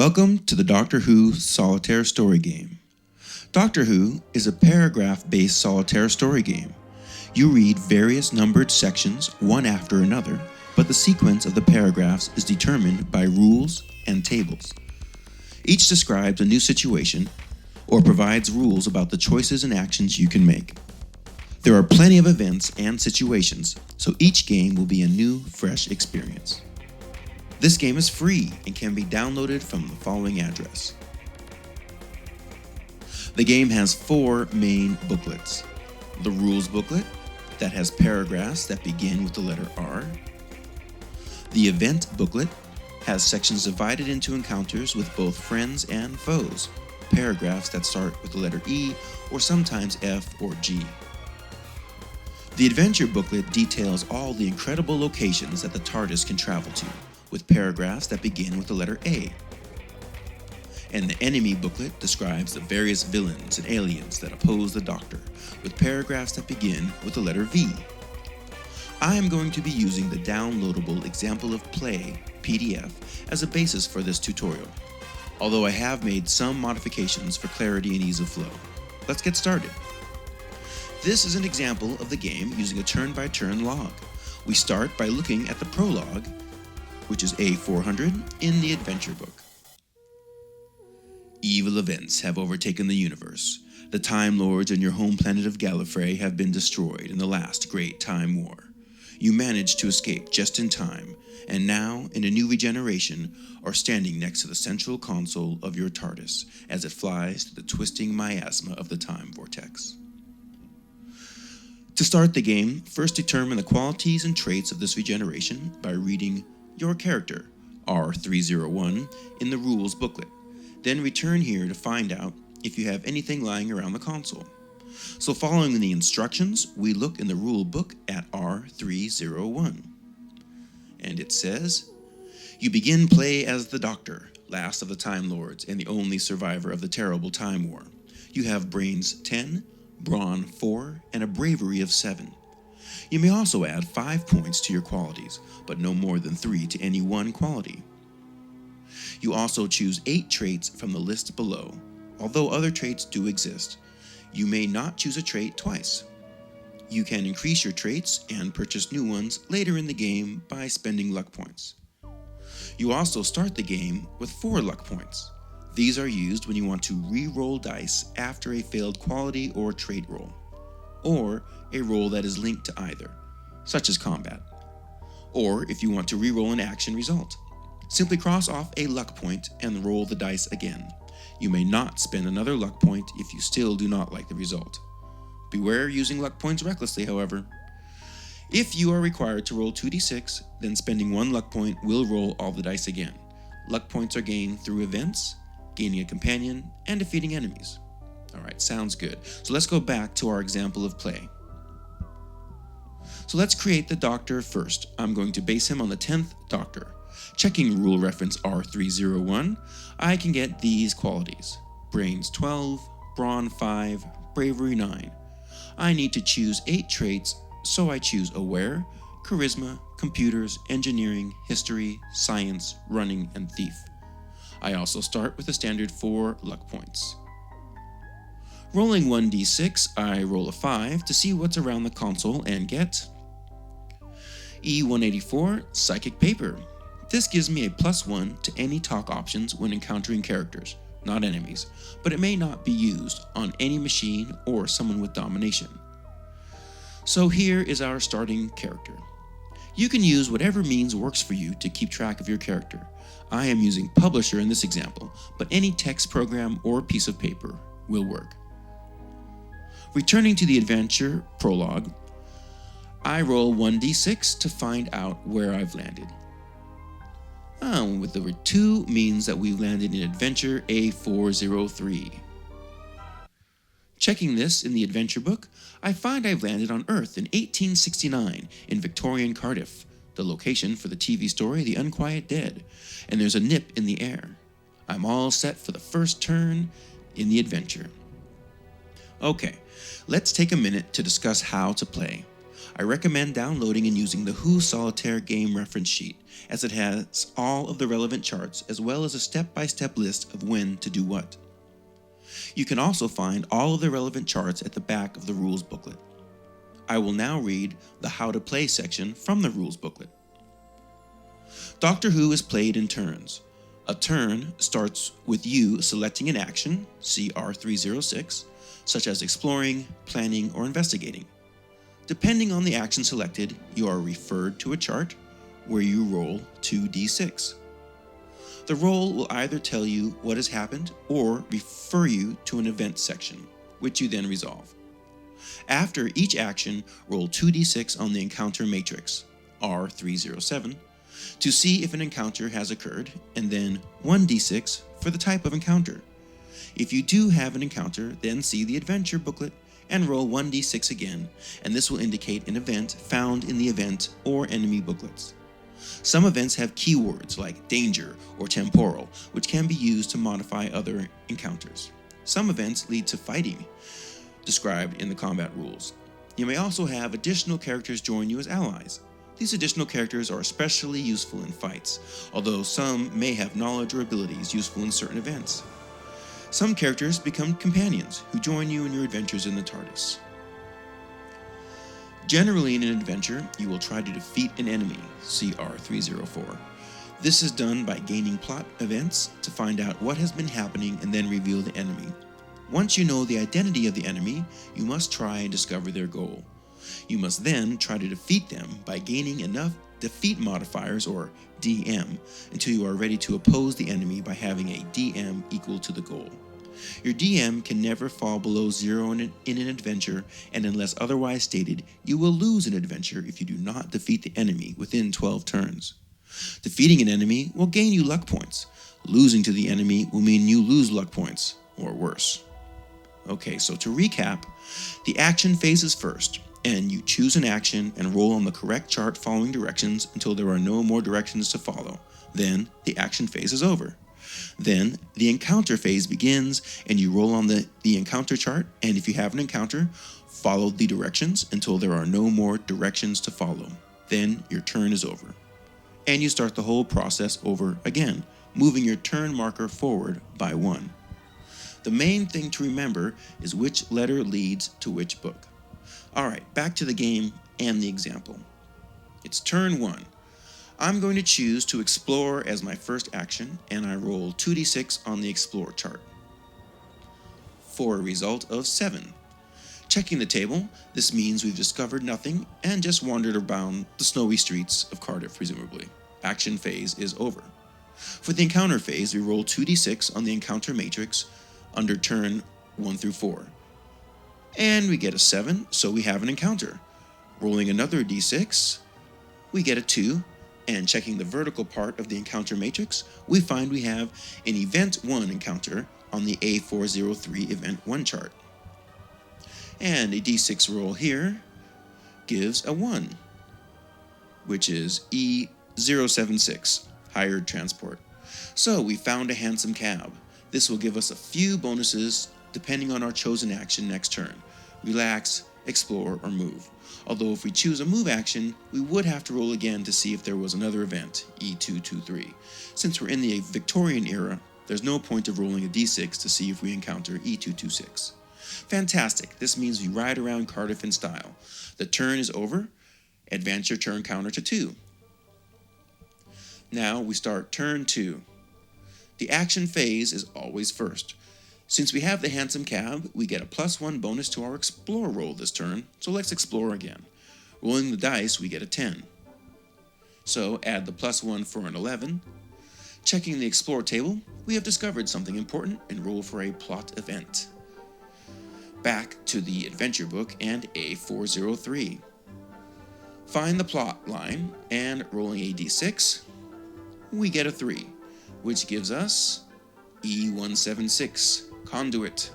Welcome to the Doctor Who Solitaire story game. Doctor Who is a paragraph-based solitaire story game. You read various numbered sections, one after another, but the sequence of the paragraphs is determined by rules and tables. Each describes a new situation or provides rules about the choices and actions you can make. There are plenty of events and situations, so each game will be a new, fresh experience. This game is free and can be downloaded from the following address. The game has 4 main booklets. The rules booklet, that has paragraphs that begin with the letter R. The event booklet has sections divided into encounters with both friends and foes, paragraphs that start with the letter E or sometimes F or G. The adventure booklet details all the incredible locations that the TARDIS can travel to, with paragraphs that begin with the letter A. And the enemy booklet describes the various villains and aliens that oppose the Doctor, with paragraphs that begin with the letter V. I am going to be using the downloadable Example of Play PDF as a basis for this tutorial, although I have made some modifications for clarity and ease of flow. Let's get started. This is an example of the game using a turn-by-turn log. We start by looking at the prologue, which is A400 in the adventure book. Evil events have overtaken the universe. The Time Lords and your home planet of Gallifrey have been destroyed in the last great Time War. You managed to escape just in time, and now, in a new regeneration, are standing next to the central console of your TARDIS as it flies through the twisting miasma of the time vortex. To start the game, first determine the qualities and traits of this regeneration by reading your character, R301, in the rules booklet. Then return here to find out if you have anything lying around the console. So following the instructions, we look in the rule book at R301. And it says, you begin play as the Doctor, last of the Time Lords and the only survivor of the terrible Time War. You have brains 10, brawn 4, and a bravery of 7. You may also add 5 points to your qualities, but no more than 3 to any one quality. You also choose 8 traits from the list below. Although other traits do exist, you may not choose a trait twice. You can increase your traits and purchase new ones later in the game by spending luck points. You also start the game with 4 luck points. These are used when you want to re-roll dice after a failed quality or trait roll, or a roll that is linked to either, such as combat, or if you want to re-roll an action result. Simply cross off a luck point and roll the dice again. You may not spend another luck point if you still do not like the result. Beware using luck points recklessly, however. If you are required to roll 2d6, then spending 1 luck point will roll all the dice again. Luck points are gained through events, gaining a companion, and defeating enemies. Alright, sounds good. So let's go back to our example of play. So let's create the Doctor first. I'm going to base him on the 10th Doctor. Checking rule reference R301, I can get these qualities: brains 12, brawn 5, bravery 9. I need to choose 8 traits, so I choose aware, charisma, computers, engineering, history, science, running, and thief. I also start with a standard 4 luck points. Rolling 1d6, I roll a 5 to see what's around the console and get E184 Psychic Paper. This gives me a +1 to any talk options when encountering characters, not enemies, but it may not be used on any machine or someone with domination. So here is our starting character. You can use whatever means works for you to keep track of your character. I am using Publisher in this example, but any text program or piece of paper will work. Returning to the adventure prologue, I roll 1d6 to find out where I've landed. With the 2 means that we've landed in adventure A403. Checking this in the adventure book, I find I've landed on Earth in 1869 in Victorian Cardiff, the location for the TV story The Unquiet Dead, and there's a nip in the air. I'm all set for the first turn in the adventure. Okay, let's take a minute to discuss how to play. I recommend downloading and using the Who Solitaire game reference sheet, as it has all of the relevant charts as well as a step-by-step list of when to do what. You can also find all of the relevant charts at the back of the rules booklet. I will now read the How to Play section from the rules booklet. Doctor Who is played in turns. A turn starts with you selecting an action, see R306, such as exploring, planning, or investigating. Depending on the action selected, you are referred to a chart where you roll 2d6. The roll will either tell you what has happened or refer you to an event section, which you then resolve. After each action, roll 2d6 on the encounter matrix, R307, to see if an encounter has occurred, and then 1d6 for the type of encounter. If you do have an encounter, then see the adventure booklet and roll 1d6 again, and this will indicate an event found in the event or enemy booklets. Some events have keywords like danger or temporal, which can be used to modify other encounters. Some events lead to fighting, described in the combat rules. You may also have additional characters join you as allies. These additional characters are especially useful in fights, although some may have knowledge or abilities useful in certain events. Some characters become companions who join you in your adventures in the TARDIS. Generally in an adventure, you will try to defeat an enemy, see R304. This is done by gaining plot events to find out what has been happening and then reveal the enemy. Once you know the identity of the enemy, you must try and discover their goal. You must then try to defeat them by gaining enough defeat modifiers, or DM, until you are ready to oppose the enemy by having a DM equal to the goal. Your DM can never fall below 0 in an adventure, and unless otherwise stated, you will lose an adventure if you do not defeat the enemy within 12 turns. Defeating an enemy will gain you luck points. Losing to the enemy will mean you lose luck points, or worse. Okay, so to recap, the action phase is first, and you choose an action and roll on the correct chart following directions until there are no more directions to follow. Then the action phase is over. Then the encounter phase begins, and you roll on the encounter chart, and if you have an encounter, follow the directions until there are no more directions to follow. Then your turn is over. And you start the whole process over again, moving your turn marker forward by 1. The main thing to remember is which letter leads to which book. Alright, back to the game and the example. It's turn 1. I'm going to choose to explore as my first action, and I roll 2d6 on the explore chart for a result of 7. Checking the table, this means we've discovered nothing and just wandered around the snowy streets of Cardiff, presumably. Action phase is over. For the encounter phase, we roll 2d6 on the encounter matrix under turn 1 through 4. And we get a 7, so we have an encounter. Rolling another d6, we get a 2, and checking the vertical part of the encounter matrix, we find we have an Event 1 encounter on the A403 Event 1 chart. And a d6 roll here gives a 1, which is E076, hired transport. So we found a handsome cab. This will give us a few bonuses depending on our chosen action next turn. Relax, explore, or move. Although if we choose a move action, we would have to roll again to see if there was another event, E223. Since we're in the Victorian era, there's no point of rolling a d6 to see if we encounter E226. Fantastic, this means we ride around Cardiff in style. The turn is over, advance your turn counter to 2. Now we start turn 2. The action phase is always first. Since we have the handsome cab, we get a +1 bonus to our explore roll this turn, so let's explore again. Rolling the dice, we get a 10. So add the +1 for an 11. Checking the explore table, we have discovered something important and roll for a plot event. Back to the adventure book and A403. Find the plot line, and rolling a d6, we get a 3, which gives us E176. Conduit.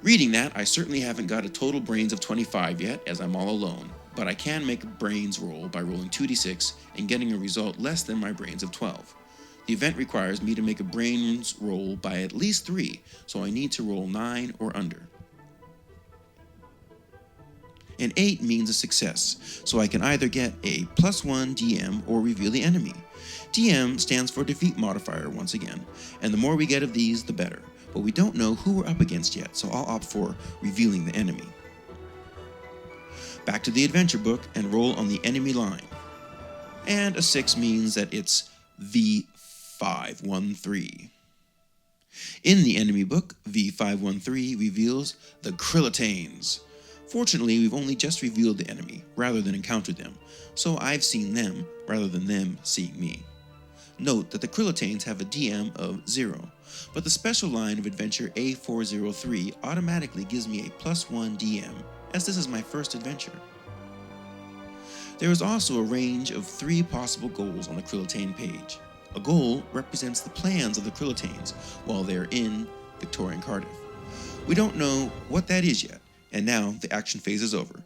Reading that, I certainly haven't got a total brains of 25 yet, as I'm all alone, but I can make a brains roll by rolling 2d6 and getting a result less than my brains of 12. The event requires me to make a brains roll by at least 3, so I need to roll 9 or under. and 8 means a success, so I can either get a +1 DM or reveal the enemy. DM stands for defeat modifier once again, and the more we get of these, the better, but we don't know who we're up against yet, so I'll opt for revealing the enemy. Back to the adventure book and roll on the enemy line. And a 6 means that it's V513. In the enemy book, V513 reveals the Krillitanes. Fortunately, we've only just revealed the enemy, rather than encountered them, so I've seen them, rather than them seeing me. Note that the Krillitanes have a DM of 0, but the special line of adventure A403 automatically gives me a +1 DM, as this is my first adventure. There is also a range of 3 possible goals on the Krillitane page. A goal represents the plans of the Krillitanes while they're in Victorian Cardiff. We don't know what that is yet, and now the action phase is over.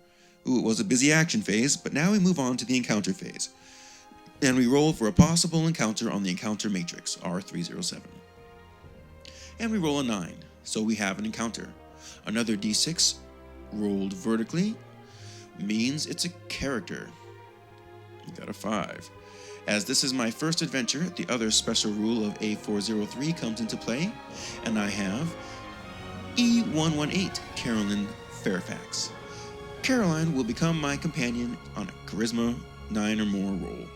Ooh, it was a busy action phase, but now we move on to the encounter phase. And we roll for a possible encounter on the encounter matrix, R307. And we roll a 9, so we have an encounter. Another D6 rolled vertically means it's a character. We got a 5. As this is my first adventure, the other special rule of A403 comes into play, and I have E118, Carolyn Fairfax. Caroline will become my companion on a Charisma 9 or more roll.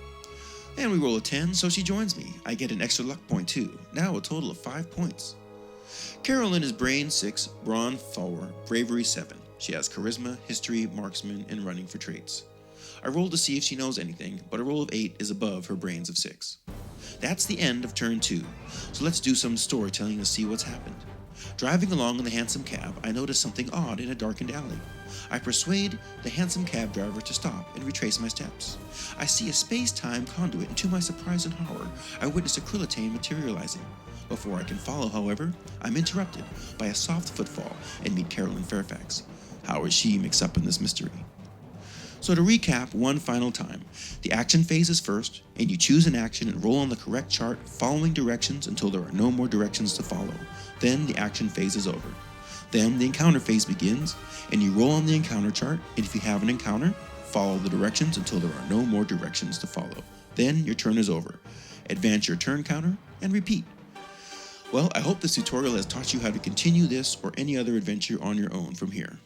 And we roll a 10, so she joins me. I get an extra luck point too, now a total of 5 points. Carolyn is Brain 6, Brawn 4, Bravery 7. She has Charisma, History, Marksman, and Running for traits. I rolled to see if she knows anything, but a roll of 8 is above her brains of 6. That's the end of turn 2, so let's do some storytelling to see what's happened. Driving along in the hansom cab, I notice something odd in a darkened alley. I persuade the hansom cab driver to stop and retrace my steps. I see a space-time conduit, and to my surprise and horror, I witness a Krillitane materializing. Before I can follow, however, I'm interrupted by a soft footfall and meet Carolyn Fairfax. How is she mixed up in this mystery? So to recap one final time, the action phase is first, and you choose an action and roll on the correct chart following directions until there are no more directions to follow. Then the action phase is over. Then the encounter phase begins, and you roll on the encounter chart, and if you have an encounter, follow the directions until there are no more directions to follow. Then your turn is over. Advance your turn counter, and repeat. Well, I hope this tutorial has taught you how to continue this or any other adventure on your own from here.